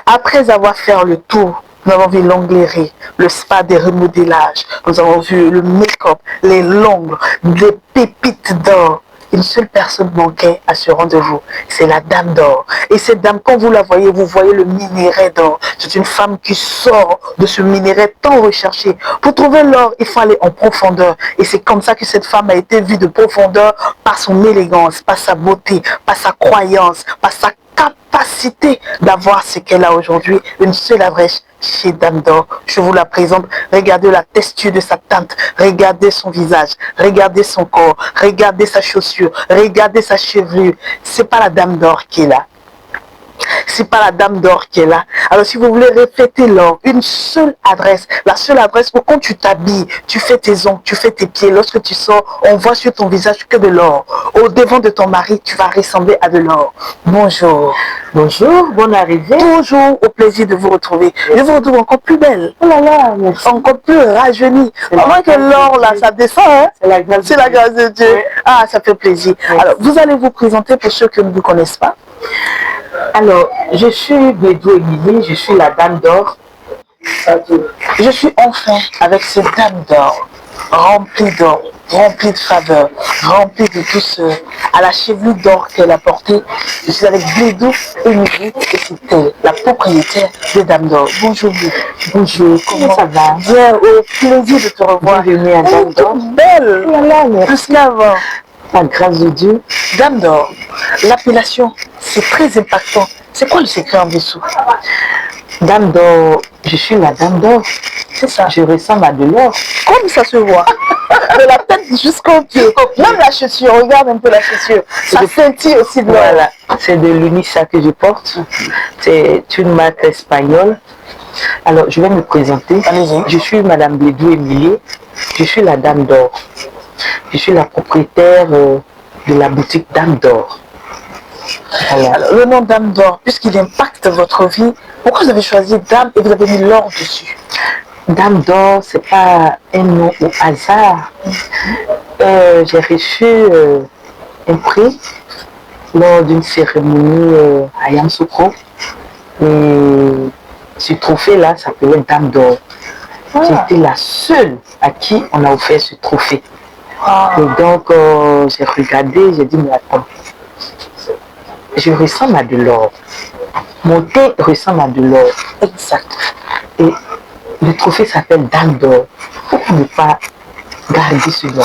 Après avoir fait le tour, nous avons vu l'onglerie, le spa des remodelages, nous avons vu le make-up, les ongles, des pépites d'or. Une seule personne manquait à ce rendez-vous, c'est la dame d'or. Et cette dame, quand vous la voyez, vous voyez le minerai d'or. C'est une femme qui sort de ce minerai tant recherché. Pour trouver l'or, il faut aller en profondeur. Et c'est comme ça que cette femme a été vue de profondeur par son élégance, par sa beauté, par sa croyance, par sa capacité d'avoir ce qu'elle a aujourd'hui. Une seule adresse chez Dame d'Or. Je vous la présente. Regardez la texture de sa teinte. Regardez son visage. Regardez son corps. Regardez sa chaussure. Regardez sa chevelure. C'est pas la Dame d'Or qui est là. C'est pas la Dame d'Or qui est là. Alors si vous voulez répéter l'or, une seule adresse, la seule adresse pour quand tu t'habilles, tu fais tes ongles, tu fais tes pieds, lorsque tu sors, on voit sur ton visage que de l'or. Au devant de ton mari, tu vas ressembler à de l'or. Bonjour. Bonjour, bonne arrivée. Bonjour, au plaisir de vous retrouver. Je vous retrouve encore plus belle. Oh là là, merci. Encore plus rajeunie. Avant que l'or là, ça descend, hein? C'est la grâce de Dieu. Oui. Ah, ça fait plaisir. Oui. Alors, vous allez vous présenter pour ceux qui ne vous connaissent pas. Alors, je suis Bédou Émilie, je suis la Dame d'Or. Je suis enfin avec cette Dame d'Or, remplie d'or, remplie de faveur, remplie de douceur, à la chevelure d'or qu'elle a portée. Je suis avec Bédou Émilie et c'est elle, la propriétaire de Dame d'Or. Bonjour, bonjour, comment ça va? Bien, au plaisir de te revoir. Bienvenue à Dame d'Or. Belle, plus qu'avant. La grâce de Dieu. Dame d'Or, l'appellation, c'est très impactant. C'est quoi le secret en dessous? Dame d'Or, je suis la Dame d'Or. C'est ça. Je ressemble à de l'or. Comme ça se voit. De la tête jusqu'au pied. Même la chaussure, regarde un peu la chaussure. Ça scintille aussi de l'or. Voilà, c'est de l'Unisa que je porte. C'est une marque espagnole. Alors, je vais me présenter. Je suis Madame Bédou Émilie. Je suis la Dame d'Or. Je suis la propriétaire de la boutique Dame d'Or. Alors, le nom Dame d'Or, puisqu'il impacte votre vie, pourquoi vous avez choisi Dame et vous avez mis l'or dessus? Dame d'Or, c'est pas un nom au hasard. J'ai reçu un prix lors d'une cérémonie à Yamoussoukro. Et ce trophée-là s'appelait Dame d'Or. J'étais la seule à qui on a offert ce trophée. Et donc, j'ai regardé, j'ai dit, mais attends, je ressemble à de l'or. Mon teint ressemble à de l'or. Exact. Et le trophée s'appelle Dame d'Or. Pourquoi ne pas garder ce nom?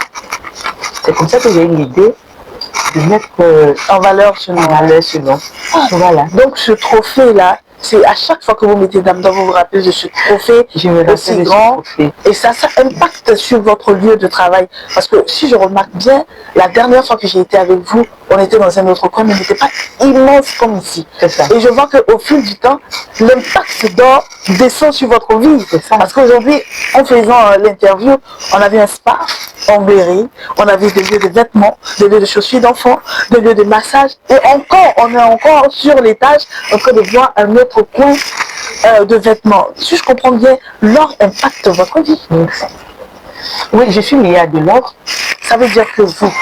C'est comme ça que j'ai eu l'idée de mettre en valeur ce nom. Voilà. Donc, ce trophée-là, c'est à chaque fois que vous mettez Dame d'Or, vous vous rappelez de ce trophée aussi grand. Et ça impacte sur votre lieu de travail. Parce que si je remarque bien, la dernière fois que j'ai été avec vous, on était dans un autre coin, mais il n'était pas immense comme ici. Et je vois qu'au fil du temps, l'impact d'or descend sur votre vie. Parce qu'aujourd'hui, en faisant l'interview, on avait un spa, onglerie, on avait des lieux de vêtements, des lieux de chaussures d'enfants, des lieux de massage. Et encore, on est encore sur l'étage en train de voir un autre coin de vêtements. Si je comprends bien, l'or impacte votre vie. Oui, je suis liée à de l'or. Ça veut dire que vous,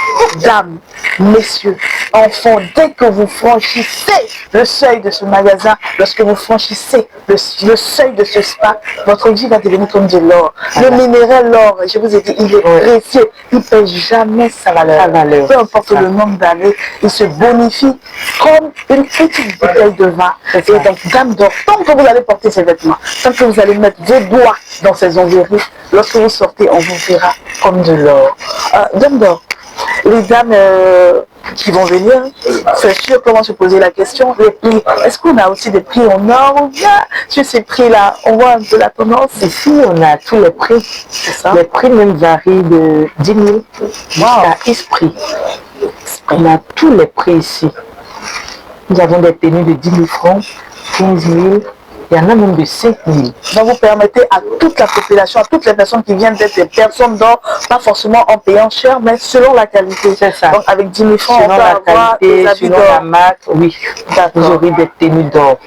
dames, messieurs, enfants, dès que vous franchissez le seuil de ce magasin, lorsque vous franchissez le seuil de ce spa, votre vie va devenir comme de l'or. Le minéral, l'or, je vous ai dit, il est précieux. Il ne perd jamais sa valeur. Peu importe le nombre d'années, il se bonifie comme une petite bouteille de vin. Et donc, Dame d'Or, tant que vous allez porter ces vêtements, tant que vous allez mettre vos doigts dans ces ongleries, lorsque vous sortez, on vous verra comme de l'or. Dame d'Or, les dames qui vont venir, c'est sûr comment se poser la question, les prix. Est-ce qu'on a aussi des prix en or ou bien sur ces prix-là, on voit un peu la tendance? Ici, on a tous les prix. C'est ça. Les prix même varient de 10 000 jusqu'à Esprit. On a tous les prix ici. Nous avons des tenues de 10 000 francs, 15 000. Il y en a même de 5 000. Donc vous permettez à toute la population, à toutes les personnes qui viennent d'être des personnes d'or, pas forcément en payant cher, mais selon la qualité. C'est ça. Donc avec 10 000 francs, selon on peut la avoir qualité, des habits selon la marque, oui. Vous aurez des tenues d'or.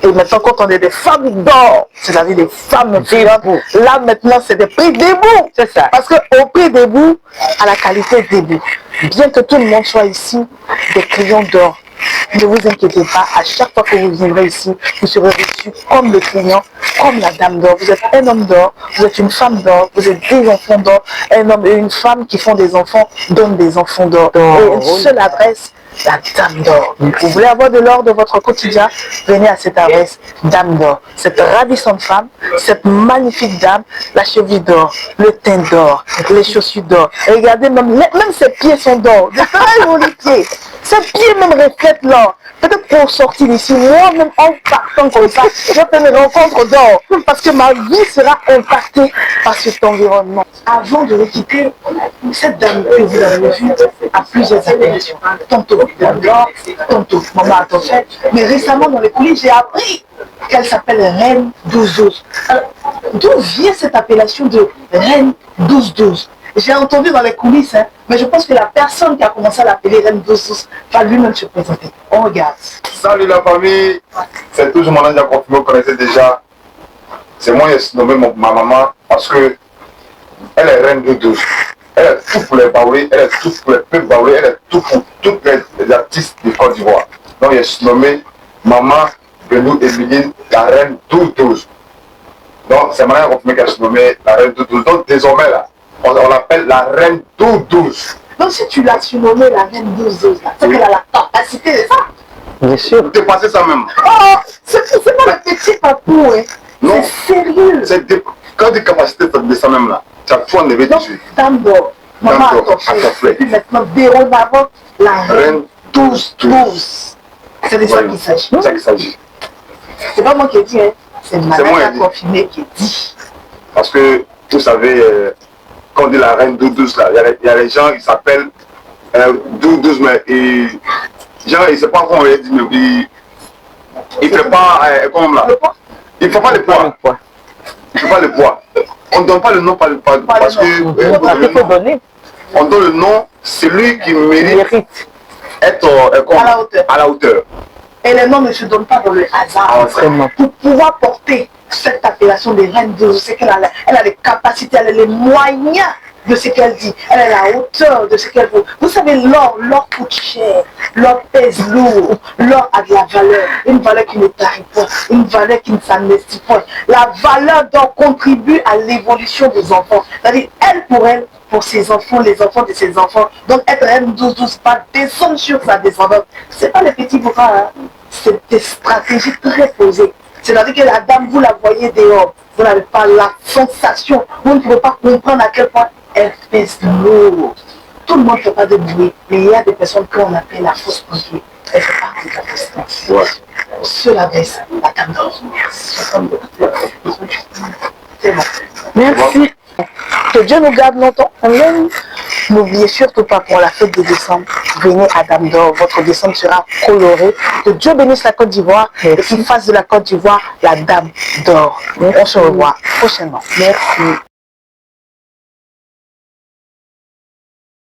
Et maintenant, quand on est des femmes d'or, c'est-à-dire des femmes debout, là maintenant, c'est des prix debout. C'est ça. Parce qu'au prix debout, à la qualité debout. Bien que tout le monde soit ici, des clients d'or. Ne vous inquiétez pas, à chaque fois que vous viendrez ici, vous serez reçus comme le client, comme la dame d'or. Vous êtes un homme d'or, vous êtes une femme d'or, vous êtes des enfants d'or. Un homme et une femme qui font des enfants donnent des enfants d'or. Et une seule adresse, la Dame d'Or. Vous voulez avoir de l'or de votre quotidien, venez à cette adresse, Dame d'Or. Cette ravissante femme, cette magnifique dame, la cheville d'or, le teint d'or, les chaussures d'or. Regardez, même ses pieds sont d'or, de très jolis pieds. Ses pieds même reflètent l'or. Peut-être pour sortir d'ici, moi-même en partant comme ça, je fais mes rencontres d'or. Parce que ma vie sera impactée par cet environnement. Avant de le quitter, cette dame que vous avez vue a plusieurs appellations. Tantôt Dame d'Or, tantôt Maman Attention. Mais récemment dans les coulisses, j'ai appris qu'elle s'appelle Reine 12-12. D'où vient cette appellation de Reine 12-12? J'ai entendu dans les coulisses, hein, mais je pense que la personne qui a commencé à l'appeler Reine 12-12 va lui-même se présenter. On regarde. Salut la famille, c'est toujours mon ange qu'on vous connaissez déjà. C'est moi qui ai nommé ma maman parce que elle est Reine 12-12. Elle est tout pour les Baoulés, elle est tout pour les peuples Baoulés, elle est tout pour tous les artistes de Côte d'Ivoire. Donc j'ai nommé Maman Benou Emeline la Reine 12-12. Donc c'est maintenant qu'on qu'elle se nommée la Reine 12-12. Donc désormais là, on l'appelle la Reine 12-12. Donc si tu l'as surnommée la Reine 12-12, c'est qu'elle a la capacité de ça. Bien sûr. Dépasser ça même. Oh, c'est pas le petit papou, hein. Non. C'est sérieux. Quand tu as capacité de ça même là, tu as foi en éveil Donc, dessus. Dame d'Or, Maman Attention. Et puis maintenant, dorénavant, la Reine 12-12. C'est de ça qu'il s'agit. C'est ça qu'il s'agit. C'est pas moi qui ai dit, hein. C'est moi Madame qui ai confirmé qui dit. Parce que, vous savez, quand on dit la Reine 12-12 là, il y a les gens qui s'appellent 12-12, mais genre, il ne sait pas comment on les dit, mais il ne fait pas, comme là. Il ne fait pas le poids. Il ne fait pas le poids. On ne donne pas le nom parce que on donne le nom, celui qui mérite être à la hauteur. Et les noms ne se donnent pas dans le hasard. Pour pouvoir porter cette appellation de Reine 12, c'est qu'elle a les capacités, elle a les moyens de ce qu'elle dit, elle a la hauteur de ce qu'elle veut. Vous savez, l'or coûte cher, l'or pèse lourd, l'or a de la valeur, une valeur qui ne tarit pas, une valeur qui ne s'amnestie pas. La valeur d'or contribue à l'évolution des enfants. C'est-à-dire, pour ses enfants, les enfants de ses enfants. Donc être Reine 12-12, pas descendre sur sa descendance. C'est pas les petits bouquins, hein. C'est des stratégies très posées. C'est-à-dire que la dame, vous la voyez dehors, vous n'avez pas la sensation, vous ne pouvez pas comprendre à quel point elle pèse lourd. Tout le monde ne fait pas de bruit, mais il y a des personnes qu'on appelle la fausse pompier. Elle fait partie de la fausse pompier. Cela baisse la dame d'or. C'est bon. Merci. Que Dieu nous garde longtemps. Amen. N'oubliez surtout pas pour la fête de décembre, venez à Dame d'Or. Votre décembre sera colorée. Que Dieu bénisse la Côte d'Ivoire et qu'il fasse de la Côte d'Ivoire la Dame d'Or. On se revoit prochainement. Merci.